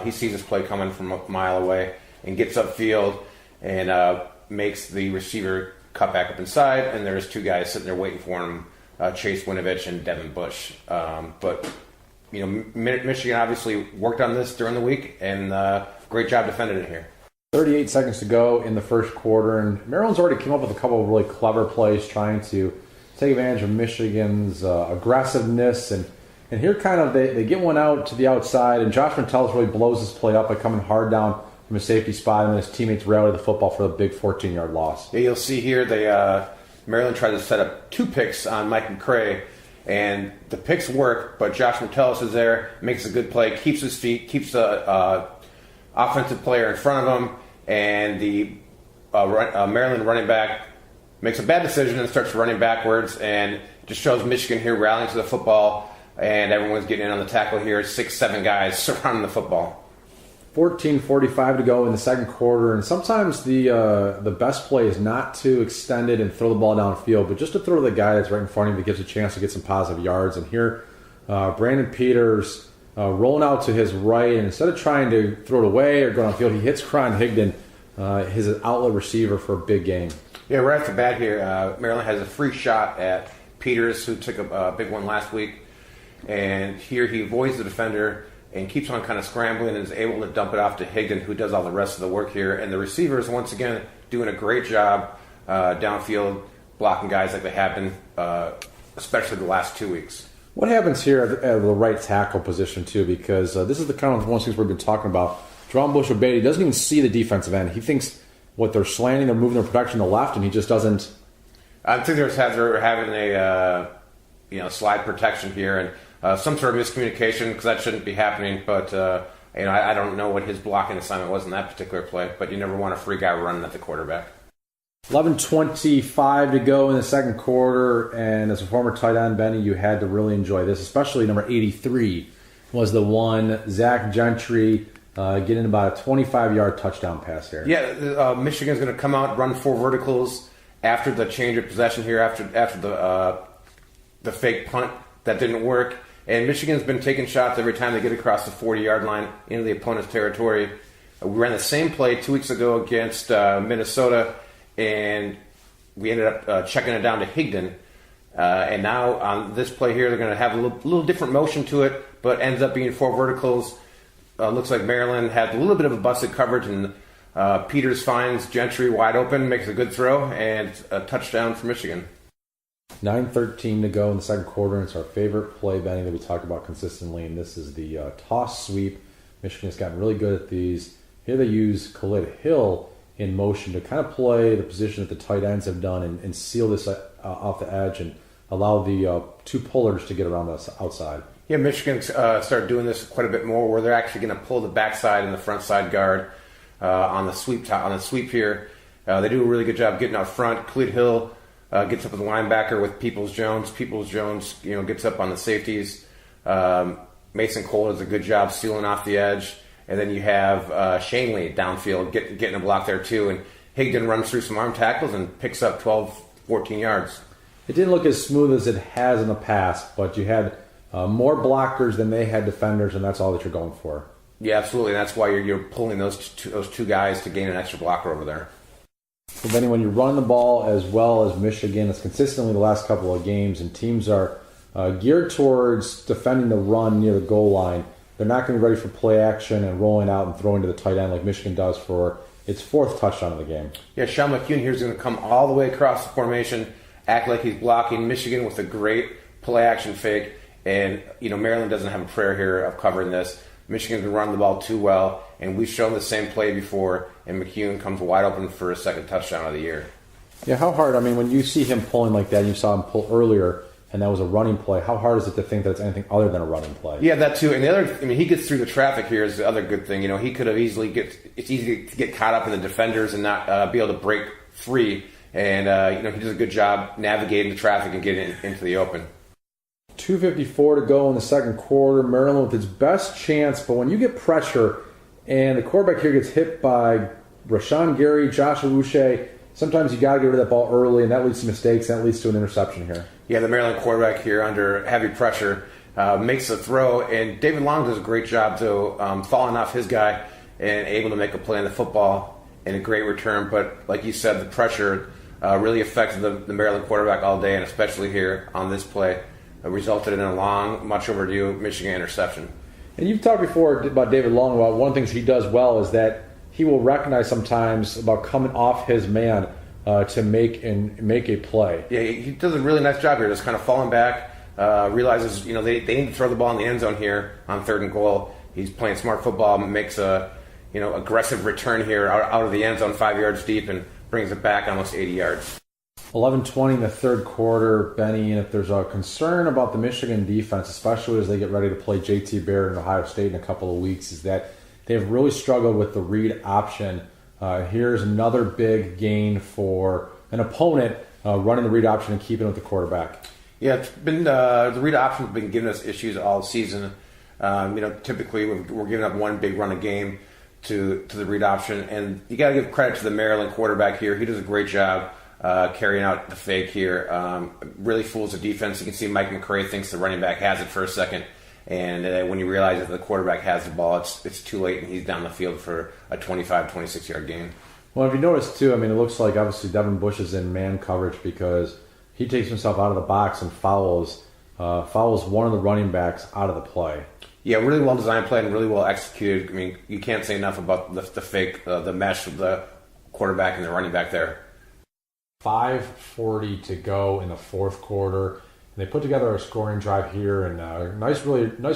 He sees this play coming from a mile away and gets upfield and makes the receiver cut back up inside. And there's 2 guys sitting there waiting for him, Chase Winovich and Devin Bush. But Michigan obviously worked on this during the week, and great job defending it here. 38 seconds to go in the first quarter, and Maryland's already come up with a couple of really clever plays trying to take advantage of Michigan's aggressiveness. And here kind of they get one out to the outside, and Josh Metellus really blows this play up by coming hard down from a safety spot, and then his teammates rally the football for the big 14-yard loss. Yeah, you'll see here Maryland tried to set up 2 picks on Mike McCray, and the picks work, but Josh Metellus is there, makes a good play, keeps his feet, keeps the offensive player in front of him, and the Maryland running back makes a bad decision and starts running backwards, and just shows Michigan here rallying to the football, and everyone's getting in on the tackle here. 6-7 guys surrounding the football. 14:45 to go in the second quarter, and sometimes the best play is not to extend it and throw the ball downfield, but just to throw to the guy that's right in front of him that gives a chance to get some positive yards. And here, Brandon Peters rolling out to his right, and instead of trying to throw it away or go downfield, he hits Cron Higdon, his outlet receiver, for a big game. Yeah, right off the bat here, Maryland has a free shot at Peters, who took a big one last week, and here he avoids the defender and keeps on kind of scrambling and is able to dump it off to Higdon, who does all the rest of the work here. And the receivers, once again, doing a great job downfield, blocking guys like they have been, especially the last 2 weeks. What happens here at the right tackle position, too? Because this is the kind of one of the things we've been talking about. Jerome Bush-Obedi doesn't even see the defensive end. He thinks what they're slanting, they're moving their protection to the left, and he just doesn't. I think they're having a slide protection here, and some sort of miscommunication, because that shouldn't be happening. But I don't know what his blocking assignment was in that particular play. But you never want a free guy running at the quarterback. 11:25 to go in the second quarter, and as a former tight end, Benny, you had to really enjoy this, especially number 83 was the one, Zach Gentry, getting about a 25-yard touchdown pass here. Yeah, Michigan's going to come out, run 4 verticals after the change of possession here, after the fake punt that didn't work. And Michigan's been taking shots every time they get across the 40-yard line into the opponent's territory. We ran the same play 2 weeks ago against Minnesota, and we ended up checking it down to Higdon. And now on this play here, they're going to have a little different motion to it, but ends up being 4 verticals. Looks like Maryland had a little bit of a busted coverage, and Peters finds Gentry wide open, makes a good throw, and a touchdown for Michigan. 9:13 to go in the second quarter, and it's our favorite play, Benny, that we talk about consistently, and this is the toss sweep. Michigan has gotten really good at these. Here they use Khalid Hill in motion to kind of play the position that the tight ends have done and seal this off the edge and allow the 2 pullers to get around the outside. Yeah, Michigan started doing this quite a bit more, where they're actually going to pull the backside and the front side guard on the sweep here. They do a really good job getting out front. Khalid Hill gets up as a linebacker with Peoples-Jones. Peoples-Jones, gets up on the safeties. Mason Cole does a good job sealing off the edge. And then you have Shanley downfield getting a block there too. And Higdon runs through some arm tackles and picks up 12, 14 yards. It didn't look as smooth as it has in the past, but you had more blockers than they had defenders, and that's all that you're going for. Yeah, absolutely. That's why you're pulling those two guys to gain an extra blocker over there. So then when you run the ball as well as Michigan, it's consistently the last couple of games, and teams are geared towards defending the run near the goal line. They're not going to be ready for play action and rolling out and throwing to the tight end like Michigan does for its 4th touchdown of the game. Yeah, Sean McCune here is going to come all the way across the formation, act like he's blocking Michigan with a great play action fake. And, Maryland doesn't have a prayer here of covering this. Michigan's been running the ball too well, and we've shown the same play before, and McCune comes wide open for his 2nd touchdown of the year. Yeah, how hard, when you see him pulling like that, and you saw him pull earlier, and that was a running play, how hard is it to think that it's anything other than a running play? Yeah, that too. And the other, he gets through the traffic here is the other good thing. He could have it's easy to get caught up in the defenders and not be able to break free. And, he does a good job navigating the traffic and getting into the open. 2:54 to go in the second quarter. Maryland with its best chance, but when you get pressure and the quarterback here gets hit by Rashawn Gary, Josh Awuche, sometimes you got to get rid of that ball early, and that leads to mistakes, and that leads to an interception here. Yeah, the Maryland quarterback here under heavy pressure makes a throw, and David Long does a great job, though, falling off his guy and able to make a play on the football and a great return. But like you said, the pressure really affected the Maryland quarterback all day, and especially here on this play. Resulted in a long, much overdue Michigan interception. And you've talked before about David Long. About one of the things he does well is that he will recognize sometimes about coming off his man to make a play. Yeah, he does a really nice job here, just kind of falling back. Realizes they need to throw the ball in the end zone here on 3rd and goal. He's playing smart football, makes a aggressive return here out of the end zone 5 yards deep and brings it back almost 80 yards. 11:20 in the third quarter, Benny, and if there's a concern about the Michigan defense, especially as they get ready to play J.T. Barrett and Ohio State in a couple of weeks, is that they've really struggled with the read option. Here's another big gain for an opponent running the read option and keeping it with the quarterback. Yeah, it's been the read option has been giving us issues all season. Typically we're giving up one big run a game to the read option, and you got to give credit to the Maryland quarterback here. He does a great job. Carrying out the fake here really fools the defense. You can see Mike McCray thinks the running back has it for a second, and when he realizes the quarterback has the ball, it's too late, and he's down the field for a 25, 26-yard gain. Well, if you notice, too, it looks like obviously Devin Bush is in man coverage because he takes himself out of the box and fouls one of the running backs out of the play. Yeah, really well-designed play and really well executed. You can't say enough about the fake, the mesh of the quarterback and the running back there. 5:40 to go in the fourth quarter. And they put together a scoring drive here, and a nice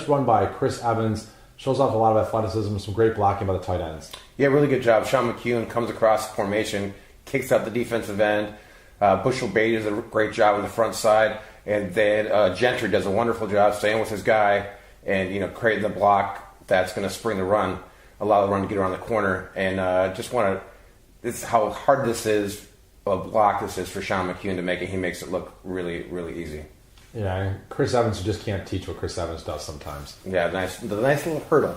run by Chris Evans. Shows off a lot of athleticism, some great blocking by the tight ends. Yeah, really good job. Sean McCune comes across the formation, kicks out the defensive end. Bushel Beatty does a great job on the front side, and then Gentry does a wonderful job staying with his guy and creating the block that's going to spring the run, allow the run to get around the corner. And this is how hard this is. A block this is for Sean McCune to make it. He makes it look really, really easy. Yeah, Chris Evans, you just can't teach what Chris Evans does sometimes. Yeah, the nice little hurdle.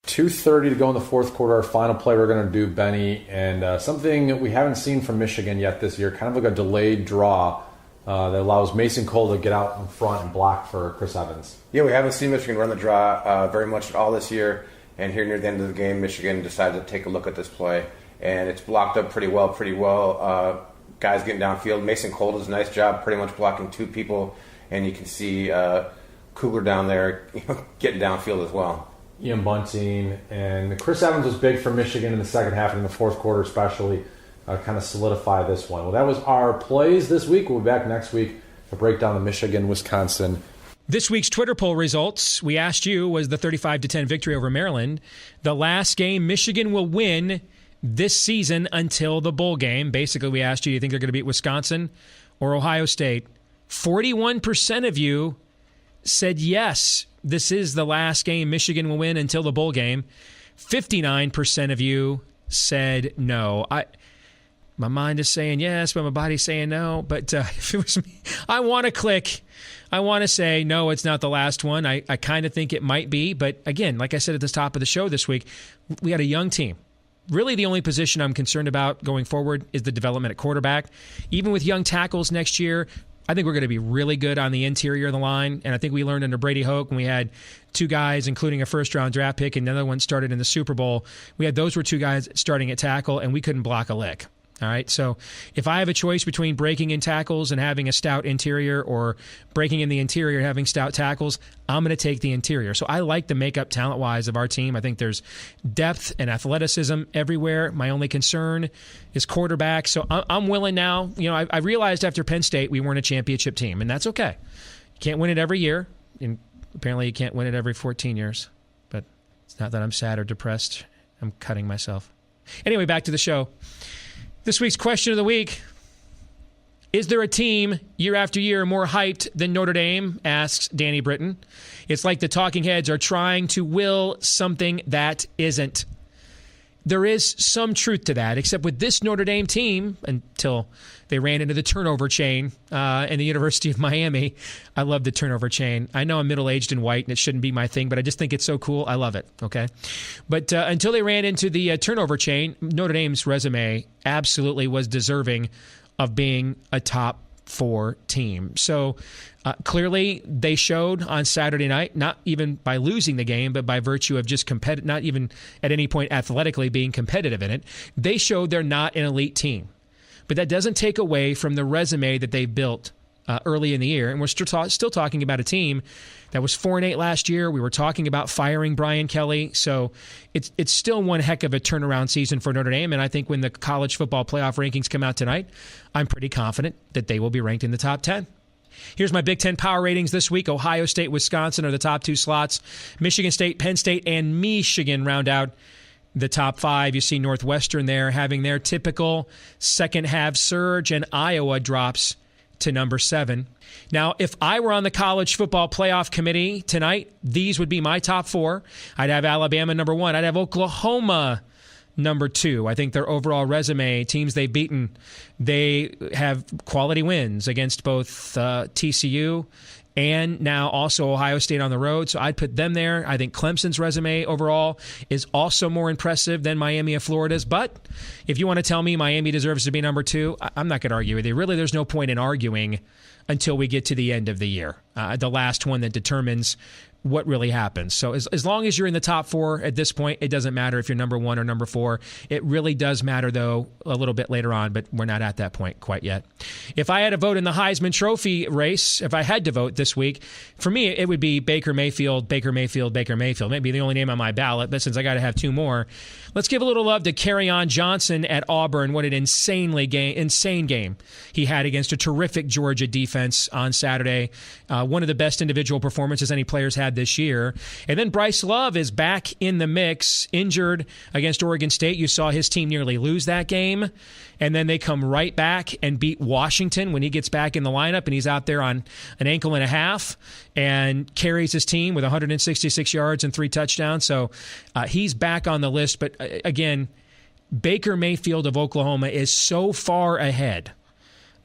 2:30 to go in the fourth quarter. Our final play we're going to do, Benny, and something that we haven't seen from Michigan yet this year, kind of like a delayed draw that allows Mason Cole to get out in front and block for Chris Evans. Yeah, we haven't seen Michigan run the draw very much at all this year, and here near the end of the game, Michigan decided to take a look at this play. And it's blocked up pretty well. Guys getting downfield. Mason Cole does a nice job pretty much blocking two people. And you can see Kugler down there getting downfield as well. Ian Bunting. And Chris Evans was big for Michigan in the second half and in the fourth quarter especially. Kind of solidify this one. Well, that was our plays this week. We'll be back next week to break down the Michigan-Wisconsin. This week's Twitter poll results, we asked you, was the 35-10 victory over Maryland the last game Michigan will win this season until the bowl game? Basically, we asked you, do you think they're going to beat Wisconsin or Ohio State? 41% of you said yes, this is the last game Michigan will win until the bowl game. 59% of you said no. My mind is saying yes, but my body's saying no. But if it was me, I want to click. I want to say, no, it's not the last one. I kind of think it might be. But again, like I said at the top of the show this week, we had a young team. Really, the only position I'm concerned about going forward is the development at quarterback. Even with young tackles next year, I think we're going to be really good on the interior of the line. And I think we learned under Brady Hoke when we had two guys, including a first-round draft pick, and another one started in the Super Bowl. Those were two guys starting at tackle, and we couldn't block a lick. All right, so if I have a choice between breaking in tackles and having a stout interior or breaking in the interior and having stout tackles, I'm going to take the interior. So I like the makeup talent-wise of our team. I think there's depth and athleticism everywhere. My only concern is quarterback. So I'm willing now. I realized after Penn State we weren't a championship team, and that's okay. You can't win it every year, and apparently you can't win it every 14 years. But it's not that I'm sad or depressed. I'm cutting myself. Anyway, back to the show. This week's question of the week: is there a team year after year more hyped than Notre Dame? Asks Danny Britton. It's like the talking heads are trying to will something that isn't. There is some truth to that, except with this Notre Dame team, until they ran into the turnover chain in the University of Miami. I love the turnover chain. I know I'm middle-aged and white, and it shouldn't be my thing, but I just think it's so cool. I love it, okay? But until they ran into the turnover chain, Notre Dame's resume absolutely was deserving of being a top 4 team. So clearly they showed on Saturday night, not even by losing the game, but by virtue of just not even at any point athletically being competitive in it, they showed they're not an elite team. But that doesn't take away from the resume that they've built early in the year. And we're still talking about a team that was 4-8 last year. We were talking about firing Brian Kelly. So it's still one heck of a turnaround season for Notre Dame. And I think when the college football playoff rankings come out tonight, I'm pretty confident that they will be ranked in the top 10. Here's my Big Ten power ratings this week. Ohio State, Wisconsin are the top 2 slots. Michigan State, Penn State, and Michigan round out the top 5. You see Northwestern there having their typical second-half surge, and Iowa drops to number 7. Now, if I were on the college football playoff committee tonight, these would be my top 4. I'd have Alabama number 1. I'd have Oklahoma number 2. I think their overall resume, teams they've beaten, they have quality wins against both TCU and now also Ohio State on the road. So I'd put them there. I think Clemson's resume overall is also more impressive than Miami of Florida's. But if you want to tell me Miami deserves to be number 2, I'm not going to argue with you. Really, there's no point in arguing until we get to the end of the year, the last one that determines what really happens. So as long as you're in the top 4 at this point, it doesn't matter if you're number 1 or number 4. It really does matter, though, a little bit later on, but we're not at that point quite yet. If I had to vote in the Heisman Trophy race, if I had to vote this week, for me, it would be Baker Mayfield, Baker Mayfield, Baker Mayfield. Maybe the only name on my ballot, but since I got to have 2 more, let's give a little love to Kerryon Johnson at Auburn. What an insane game he had against a terrific Georgia defense on Saturday. One of the best individual performances any players had this year. And then Bryce Love is back in the mix, injured against Oregon State. You saw his team nearly lose that game. And then they come right back and beat Washington when he gets back in the lineup, and he's out there on an ankle and a half and carries his team with 166 yards and 3 touchdowns. So he's back on the list. But again, Baker Mayfield of Oklahoma is so far ahead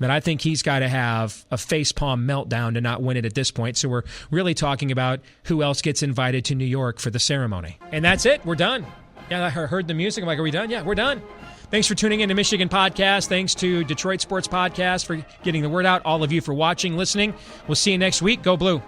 that I think he's got to have a facepalm meltdown to not win it at this point. So we're really talking about who else gets invited to New York for the ceremony. And that's it. We're done. Yeah, I heard the music. I'm like, are we done? Yeah, we're done. Thanks for tuning in to Michigan Podcast. Thanks to Detroit Sports Podcast for getting the word out. All of you for watching, listening. We'll see you next week. Go Blue.